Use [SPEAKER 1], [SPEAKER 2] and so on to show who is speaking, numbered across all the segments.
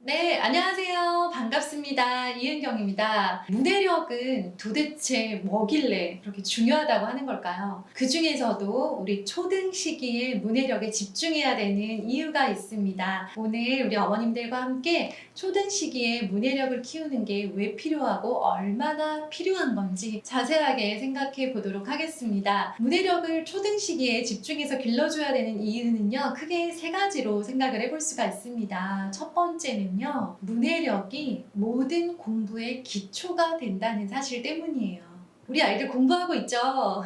[SPEAKER 1] 네, 안녕하세요. 반갑습니다. 이은경입니다. 문해력은 도대체 뭐길래 그렇게 중요하다고 하는 걸까요? 그 중에서도 우리 초등 시기에 문해력에 집중해야 되는 이유가 있습니다. 오늘 우리 어머님들과 함께 초등 시기에 문해력을 키우는 게 왜 필요하고 얼마나 필요한 건지 자세하게 생각해 보도록 하겠습니다. 문해력을 초등 시기에 집중해서 길러줘야 되는 이유는요, 크게 세 가지로 생각을 해볼 수가 있습니다. 첫 번째는요, 문해력이 모든 공부의 기초가 된다는 사실 때문이에요. 우리 아이들 공부하고 있죠?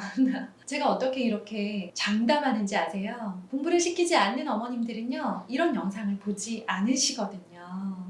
[SPEAKER 1] 제가 어떻게 이렇게 장담하는지 아세요? 공부를 시키지 않는 어머님들은요, 이런 영상을 보지 않으시거든요.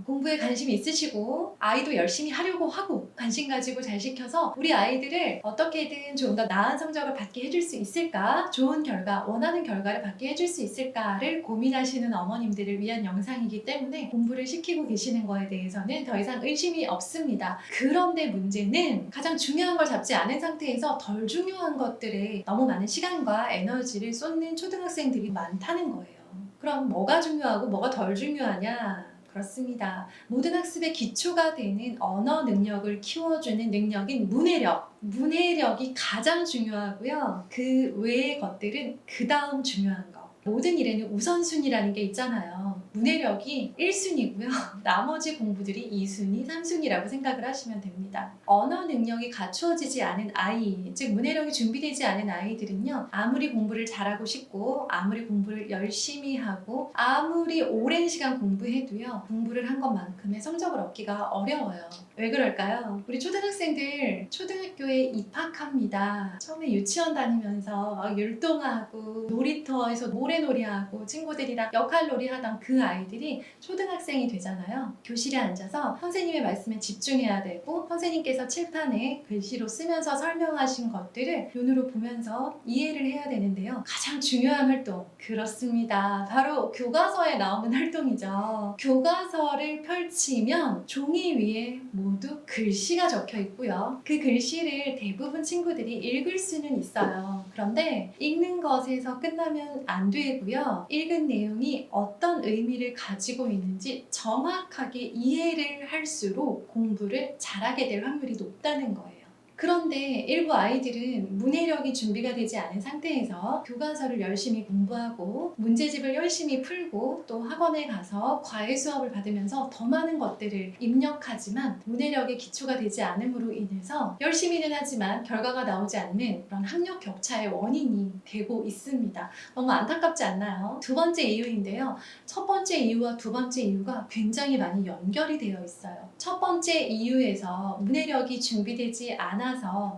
[SPEAKER 1] 공부에 관심이 있으시고 아이도 열심히 하려고 하고 관심 가지고 잘 시켜서 우리 아이들을 어떻게든 좀 더 나은 성적을 받게 해줄 수 있을까, 좋은 결과, 원하는 결과를 받게 해줄 수 있을까를 고민하시는 어머님들을 위한 영상이기 때문에 공부를 시키고 계시는 거에 대해서는 더 이상 의심이 없습니다. 그런데 문제는 가장 중요한 걸 잡지 않은 상태에서 덜 중요한 것들에 너무 많은 시간과 에너지를 쏟는 초등학생들이 많다는 거예요. 그럼 뭐가 중요하고 뭐가 덜 중요하냐? 그렇습니다. 모든 학습의 기초가 되는 언어 능력을 키워주는 능력인 문해력. 문해력이 가장 중요하고요. 그 외의 것들은 그 다음 중요한 거. 모든 일에는 우선순위라는 게 있잖아요. 문해력이 1순위고요. 나머지 공부들이 2순위, 3순위라고 생각을 하시면 됩니다. 언어 능력이 갖추어지지 않은 아이, 즉 문해력이 준비되지 않은 아이들은요, 아무리 공부를 잘하고 싶고 아무리 공부를 열심히 하고 아무리 오랜 시간 공부해도요, 공부를 한 것만큼의 성적을 얻기가 어려워요. 왜 그럴까요? 우리 초등학생들 초등학교에 입학합니다. 처음에 유치원 다니면서 막 율동하고 놀이터에서 모래놀이하고 친구들이랑 역할놀이 하던 그 아이들이 초등학생이 되잖아요. 교실에 앉아서 선생님의 말씀에 집중해야 되고 선생님께서 칠판에 글씨로 쓰면서 설명하신 것들을 눈으로 보면서 이해를 해야 되는데요. 가장 중요한 활동, 그렇습니다. 바로 교과서에 나오는 활동이죠. 교과서를 펼치면 종이 위에 모두 글씨가 적혀 있고요. 그 글씨를 대부분 친구들이 읽을 수는 있어요. 그런데 읽는 것에서 끝나면 안 되고요. 읽은 내용이 어떤 의미를 가지고 있는지 정확하게 이해를 할수록 공부를 잘하게 될 확률이 높다는 거예요. 그런데 일부 아이들은 문해력이 준비가 되지 않은 상태에서 교과서를 열심히 공부하고 문제집을 열심히 풀고 또 학원에 가서 과외 수업을 받으면서 더 많은 것들을 입력하지만 문해력의 기초가 되지 않음으로 인해서 열심히는 하지만 결과가 나오지 않는 그런 학력 격차의 원인이 되고 있습니다. 너무 안타깝지 않나요? 두 번째 이유인데요. 첫 번째 이유와 두 번째 이유가 굉장히 많이 연결이 되어 있어요. 첫 번째 이유에서 문해력이 준비되지 않아서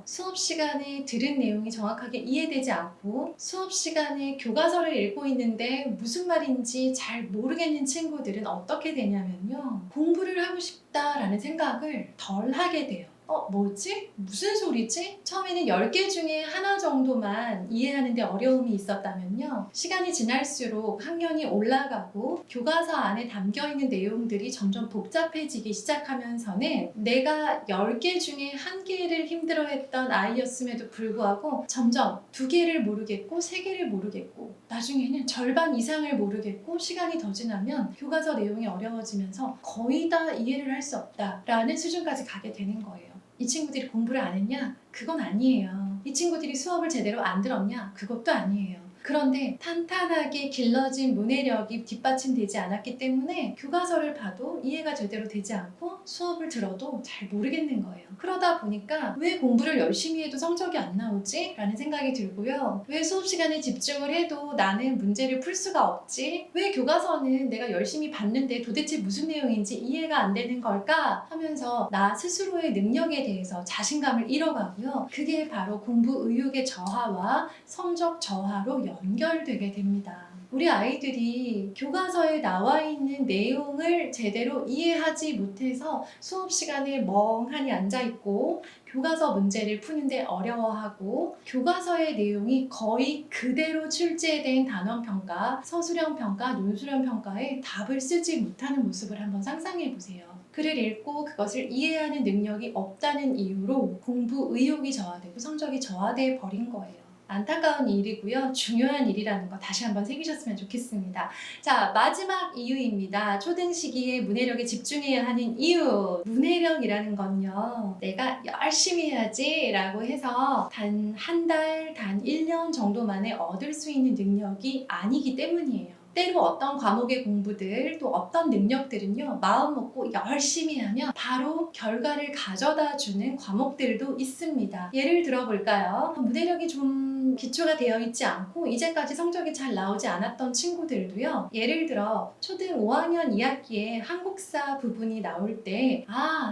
[SPEAKER 1] 수업 시간에 들은 내용이 정확하게 이해되지 않고 수업 시간에 교과서를 읽고 있는데 무슨 말인지 잘 모르겠는 친구들은 어떻게 되냐면요. 공부를 하고 싶다라는 생각을 덜 하게 돼요. 뭐지? 무슨 소리지? 처음에는 10개 중에 하나 정도만 이해하는데 어려움이 있었다면요. 시간이 지날수록 학년이 올라가고 교과서 안에 담겨있는 내용들이 점점 복잡해지기 시작하면서는 내가 10개 중에 1개를 힘들어했던 아이였음에도 불구하고 점점 2개를 모르겠고 3개를 모르겠고 나중에는 절반 이상을 모르겠고 시간이 더 지나면 교과서 내용이 어려워지면서 거의 다 이해를 할 수 없다라는 수준까지 가게 되는 거예요. 이 친구들이 공부를 안 했냐? 그건 아니에요. 이 친구들이 수업을 제대로 안 들었냐? 그것도 아니에요. 그런데 탄탄하게 길러진 문해력이 뒷받침되지 않았기 때문에 교과서를 봐도 이해가 제대로 되지 않고 수업을 들어도 잘 모르겠는 거예요. 그러다 보니까 왜 공부를 열심히 해도 성적이 안 나오지? 라는 생각이 들고요. 왜 수업 시간에 집중을 해도 나는 문제를 풀 수가 없지? 왜 교과서는 내가 열심히 봤는데 도대체 무슨 내용인지 이해가 안 되는 걸까? 하면서 나 스스로의 능력에 대해서 자신감을 잃어가고요. 그게 바로 공부 의욕의 저하와 성적 저하로 연결되게 됩니다. 우리 아이들이 교과서에 나와 있는 내용을 제대로 이해하지 못해서 수업 시간에 멍하니 앉아있고 교과서 문제를 푸는데 어려워하고 교과서의 내용이 거의 그대로 출제된 단원평가, 서술형평가, 논술형평가에 답을 쓰지 못하는 모습을 한번 상상해 보세요. 글을 읽고 그것을 이해하는 능력이 없다는 이유로 공부 의욕이 저하되고 성적이 저하돼 버린 거예요. 안타까운 일이고요. 중요한 일이라는 거 다시 한번 새기셨으면 좋겠습니다. 자, 마지막 이유입니다. 초등 시기에 문해력에 집중해야 하는 이유. 문해력이라는 건요. 내가 열심히 해야지 라고 해서 단 한 달, 단 1년 정도 만에 얻을 수 있는 능력이 아니기 때문이에요. 때로 어떤 과목의 공부들 또 어떤 능력들은요 마음 먹고 열심히 하면 바로 결과를 가져다 주는 과목들도 있습니다. 예를 들어 볼까요? 문해력이 좀 기초가 되어 있지 않고 이제까지 성적이 잘 나오지 않았던 친구들도요, 예를 들어 초등 5학년 2학기에 한국사 부분이 나올 때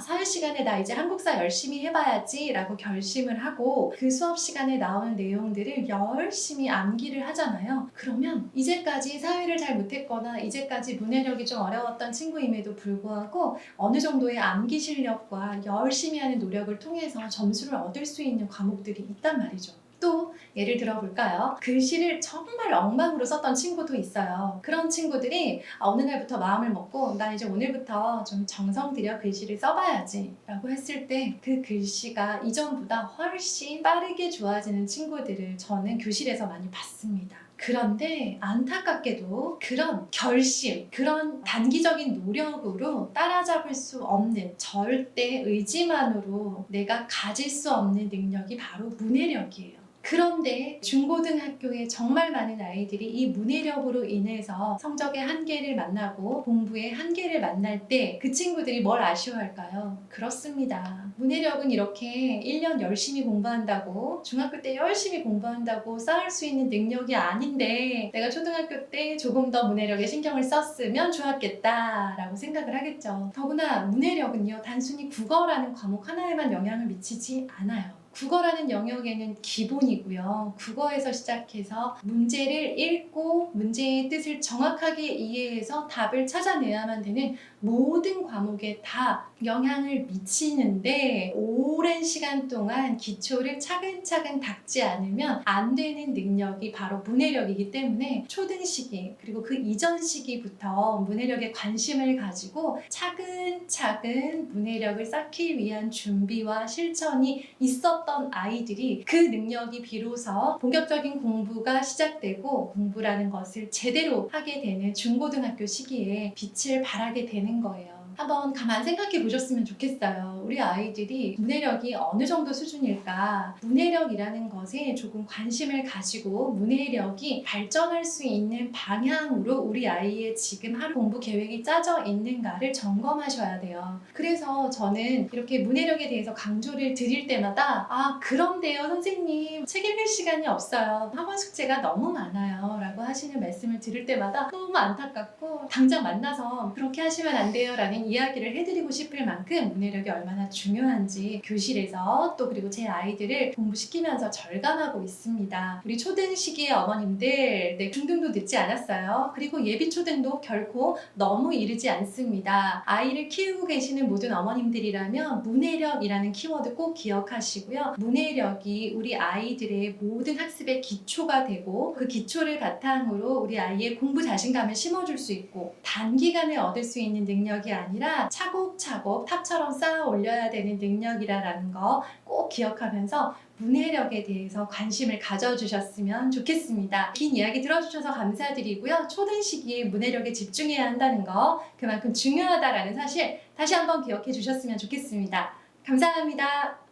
[SPEAKER 1] 사회 시간에 나 이제 한국사 열심히 해봐야지 라고 결심을 하고 그 수업 시간에 나오는 내용들을 열심히 암기를 하잖아요. 그러면 이제까지 사회를 잘 못했거나 이제까지 문해력이 좀 어려웠던 친구임에도 불구하고 어느 정도의 암기 실력과 열심히 하는 노력을 통해서 점수를 얻을 수 있는 과목들이 있단 말이죠. 또 예를 들어 볼까요? 글씨를 정말 엉망으로 썼던 친구도 있어요. 그런 친구들이 어느 날부터 마음을 먹고 나 이제 오늘부터 좀 정성 들여 글씨를 써봐야지 라고 했을 때 그 글씨가 이전보다 훨씬 빠르게 좋아지는 친구들을 저는 교실에서 많이 봤습니다. 그런데 안타깝게도 그런 결심, 그런 단기적인 노력으로 따라잡을 수 없는 절대 의지만으로 내가 가질 수 없는 능력이 바로 문해력이에요. 그런데 중고등학교에 정말 많은 아이들이 이 문해력으로 인해서 성적의 한계를 만나고 공부의 한계를 만날 때 그 친구들이 뭘 아쉬워할까요? 그렇습니다. 문해력은 이렇게 1년 열심히 공부한다고, 중학교 때 열심히 공부한다고 쌓을 수 있는 능력이 아닌데 내가 초등학교 때 조금 더 문해력에 신경을 썼으면 좋았겠다 라고 생각을 하겠죠. 더구나 문해력은요, 단순히 국어라는 과목 하나에만 영향을 미치지 않아요. 국어라는 영역에는 기본이고요. 국어에서 시작해서 문제를 읽고 문제의 뜻을 정확하게 이해해서 답을 찾아내야만 되는 모든 과목에 다 영향을 미치는데 오랜 시간 동안 기초를 차근차근 닦지 않으면 안 되는 능력이 바로 문해력이기 때문에 초등 시기 그리고 그 이전 시기부터 문해력에 관심을 가지고 차근차근 문해력을 쌓기 위한 준비와 실천이 있었던 아이들이 그 능력이 비로소 본격적인 공부가 시작되고 공부라는 것을 제대로 하게 되는 중고등학교 시기에 빛을 발하게 되는 거예요. 한번 가만 생각해 보셨으면 좋겠어요. 우리 아이들이 문해력이 어느 정도 수준일까? 문해력이라는 것에 조금 관심을 가지고 문해력이 발전할 수 있는 방향으로 우리 아이의 지금 하루 공부 계획이 짜져 있는가를 점검하셔야 돼요. 그래서 저는 이렇게 문해력에 대해서 강조를 드릴 때마다 그런데요 선생님, 책 읽을 시간이 없어요. 학원 숙제가 너무 많아요 라고 하시는 말씀을 들을 때마다 너무 안타깝고 당장 만나서 그렇게 하시면 안 돼요 라는 이야기를 해드리고 싶을 만큼 문해력이 얼마나 중요한지 교실에서 또 그리고 제 아이들을 공부시키면서 절감하고 있습니다. 우리 초등 시기의 어머님들, 중등도 늦지 않았어요. 그리고 예비 초등도 결코 너무 이르지 않습니다. 아이를 키우고 계시는 모든 어머님들이라면 문해력이라는 키워드 꼭 기억하시고요. 문해력이 우리 아이들의 모든 학습의 기초가 되고 그 기초를 바탕으로 우리 아이의 공부 자신감을 심어줄 수 있고 단기간에 얻을 수 있는 능력이 아니라 차곡차곡 탑처럼 쌓아 올려야 되는 능력이라는 거 꼭 기억하면서 문해력에 대해서 관심을 가져주셨으면 좋겠습니다. 긴 이야기 들어주셔서 감사드리고요. 초등 시기에 문해력에 집중해야 한다는 거 그만큼 중요하다라는 사실 다시 한번 기억해 주셨으면 좋겠습니다. 감사합니다.